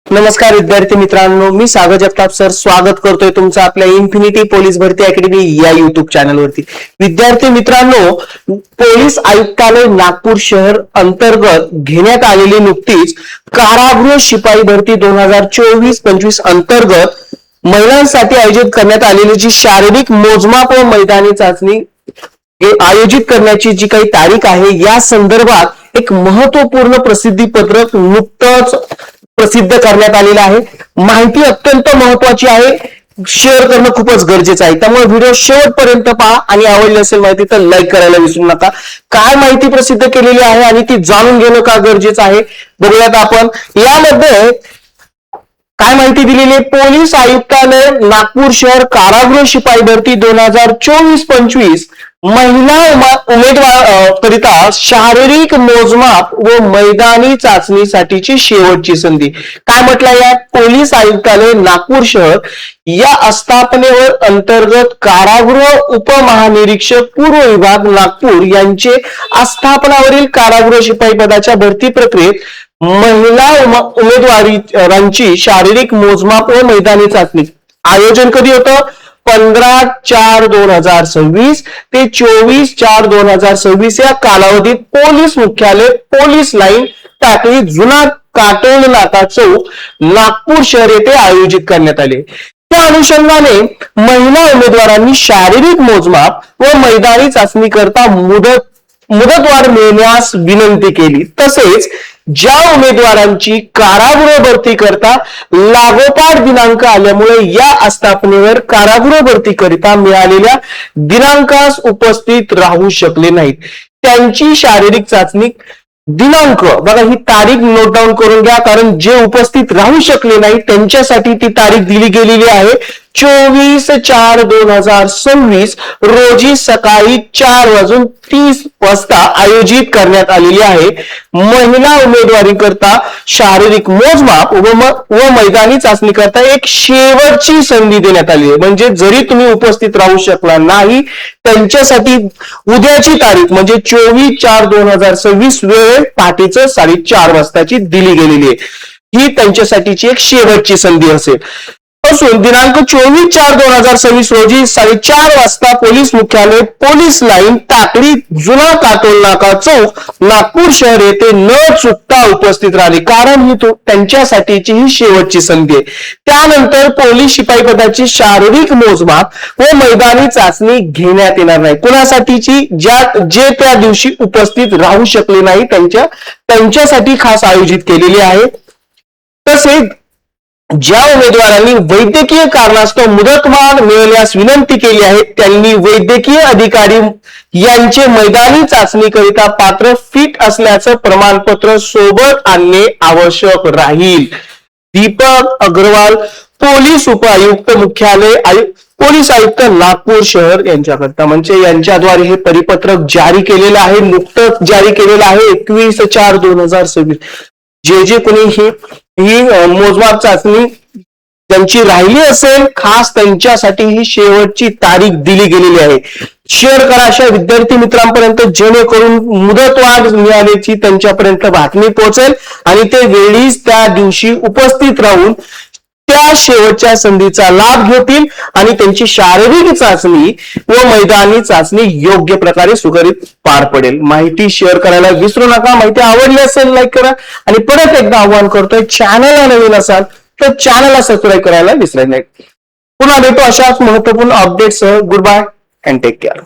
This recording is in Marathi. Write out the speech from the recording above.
नमस्कार विद्यार्थी मित्रांनो, मी सागर जगताप सर स्वागत करतोय तुमचं आपल्या इन्फिनिटी पोलीस भरती अकॅडमी या युट्यूब चॅनलवरती। विद्यार्थी मित्रांनो, पोलीस आयुक्तालय नागपूर शहर अंतर्गत घेण्यात आलेली नुकतीच कारागृह शिपाई भरती 2024-25 अंतर्गत महिलांसाठी आयोजित करण्यात आलेली जी शारीरिक मोजमाप व मैदानी चाचणी आयोजित करण्याची जी काही तारीख आहे, या संदर्भात एक महत्वपूर्ण प्रसिद्धी पत्रक नुकतंच प्रसिद्ध करण्यात आलेलं आहे। माहिती अत्यंत महत्वाची आहे, शेअर करणं खूपच गरजेचं आहे, त्यामुळे व्हिडिओ शेवटपर्यंत पहा आणि आवडली असेल माहिती तर लाईक करायला विसरू नका। काय माहिती प्रसिद्ध केलेली आहे आणि ती जाणून घेणं का गरजेचं आहे बघूयात आपण। यामध्ये काय माहिती दिलेली आहे? पोलीस आयुक्तालय नागपूर शहर कारागृह शिपाई भरती 2024-25 महिला उमेदवार करिता शारीरिक मोजमाप व मैदानी चाचणीसाठीची शेवटची संधी। काय म्हटलंय या पोलीस आयुक्तालय नागपूर शहर या आस्थापनेवर अंतर्गत कारागृह उपमहानिरीक्षक पूर्व विभाग नागपूर यांचे आस्थापनावरील कारागृह शिपाई पदाच्या भरती प्रक्रियेत महिला उमेदवारांची शारीरिक मोजमाप व मैदानी चाचणी आयोजन कधी होतं? 15/4/2026 ते 24/4/2026 या कालावधीत पोलीस मुख्यालय, पोलीस लाईन, टाकळी, जुना काटोल नाका चौक, नागपूर शहर येथे आयोजित करण्यात आले। त्या अनुषंगाने महिला उमेदवारांनी शारीरिक मोजमाप व मैदानी चाचणी करता मुदतवाढ मिळण्यास विनंती केली। तसेच ज्या उमेदवारांची कारागृह भरती करता लागोपाठ दिनांक आल्यामुळे या आस्थापनेवर कारागृह भरती करिता मिळालेल्या दिनांकास उपस्थित राहू शकले नाहीत, त्यांची शारीरिक चाचणी दिनांक बघा, ही तारीख नोट डाऊन करून घ्या, कारण जे उपस्थित राहू शकले नाही त्यांच्यासाठी ती तारीख दिली गेलेली आहे। 24/4/2026 रोजी सकाळी 4:30 वाजता आयोजित करण्यात आलेली आहे। महिला उमेदवारी करता शारीरिक मोजमाप व मैदानी चाचणी करता एक शेवटची संधी देण्यात आली आहे। म्हणजे जरी तुम्ही उपस्थित राहू शकला नाही त्यांच्यासाठी उद्याची तारीख म्हणजे 24/4/2026 वेळ पहाटेचं 4:30 वाजताची दिली गेलेली आहे। ही त्यांच्यासाठीची एक शेवटची संधी असेल असून दिनांक 24/4/2026 रोजी 4:30 वाजता पोलीस मुख्यालय, पोलीस लाईन, टाकळी, जुना काटोल नाका चौक, नागपूर शहर येथे न चुकता उपस्थित राहिले, कारण ही त्यांच्यासाठीची ही शेवटची संधी आहे। त्यानंतर पोलीस शिपाई पदाची शारीरिक मोजमाप व मैदानी चाचणी घेण्यात येणार नाही। कुणासाठीची? जे त्या दिवशी उपस्थित राहू शकले नाही त्यांच्यासाठी खास आयोजित केलेली आहे। तसेच ज्या उमेदवारांनी वैद्यकीय कारणास्तव मुदतवाढ मिळण्यास विनंती केली आहे त्यांनी वैद्यकीय अधिकारी यांचे मैदानी चाचणी करिता पात्र फिट असल्याचं प्रमाणपत्र सोबत आणणे आवश्यक राहील। दीपक अग्रवाल, पोलीस उपायुक्त मुख्यालय, पोलीस आयुक्त नागपूर शहर यांच्याकरता, म्हणजे यांच्याद्वारे हे परिपत्रक जारी केलेलं आहे, नुकतंच जारी केलेलं आहे 21/4/2026। जे कोणी ही मोजमाप चाचणी ज्यांची राहिली असेल खास त्यांच्यासाठी ही शेवटची तारीख दिली गेलेली आहे। शेअर करा अशा विद्यार्थी मित्रांपर्यंत, जेणेकरून मुदतवाढ मिळाल्याची त्यांच्यापर्यंत बातमी पोहोचेल आणि ते वेळीच त्या दिवशी उपस्थित राहून त्या शेवटच्या संधीचा लाभ घेतील आणि त्यांची शारीरिक चाचणी व मैदानी चाचणी योग्य प्रकारे सुरळीत पार पडेल। माहिती शेअर करायला विसरू नका। माहिती आवडली असेल लाईक करा आणि परत एकदा आवाहन करतोय, चॅनलला नवीन असाल तर चॅनलला सबस्क्राईब करायला विसरायला नाही। पुन्हा भेटू अशाच महत्त्वपूर्ण अपडेट्ससह। Good bye and take care.